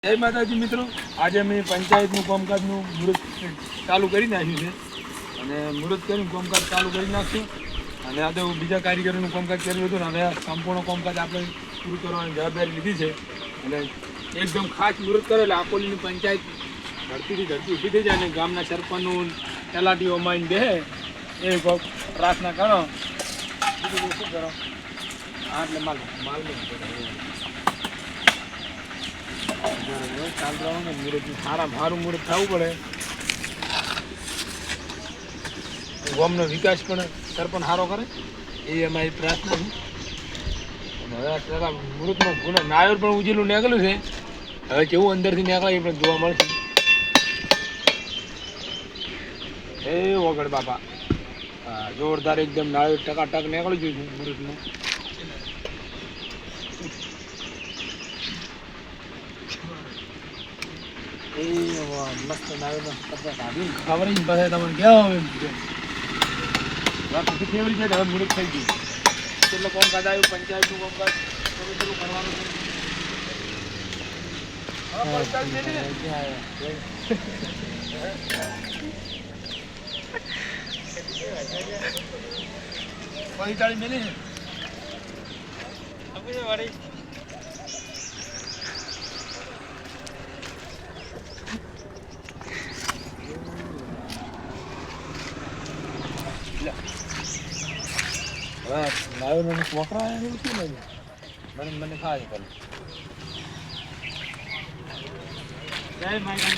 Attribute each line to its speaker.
Speaker 1: જય માતાજી મિત્રો, આજે અમે પંચાયતનું કામકાજનું મુહૂર્ત ચાલુ કરી નાખ્યું છે અને મુહૂર્ત કરીને કામકાજ ચાલુ કરી નાખશું. અને આ તો બીજા કારીગરોનું કામકાજ કર્યું હતું ને હવે સંપૂર્ણ કામકાજ આપણે પૂરું કરવાની જવાબદારી લીધી છે. અને એકદમ ખાસ મુહૂર્ત કરે એટલે આકોલીની પંચાયત ધરતી ઊભી થઈ જાય અને ગામના સરપંચનું તલાટીઓ માઈને બેસે એ પ્રાર્થના કરો. બીજું શું કરો? હા એટલે માલ ચાલુ રહેવાનું મુહૂર્ત સારું મુહૂર્ત થવું પડે. ગામનો વિકાસ પણ સરપંચ સારો કરે એ અમારી પ્રાર્થના છે. હવે પેલા મુહૂર્તમાં નાયર પણ ઉજેલું નીકળ્યું છે. હવે કેવું અંદરથી નીકળે એ પણ જોવા મળશે. એ વગડ બાપા હા જોરદાર એકદમ નાયર ટકાટક નીકળી ગયું છે મુહૂર્તનું. એ મસ્ત નાયર ખબર જ પાસે તમને ક્યાં હવે કેવી રીતે હવે મુહૂર્ત થઈ ગયું. કેટલું કામકાજ આવ્યું પંચાયતનું કામકાજ કેટલું કરવાનું છે. પૈતાળી મેલી છે વાળી હવે નાયર મોકરા એવું શું નહીં મને ખાય. જય માતા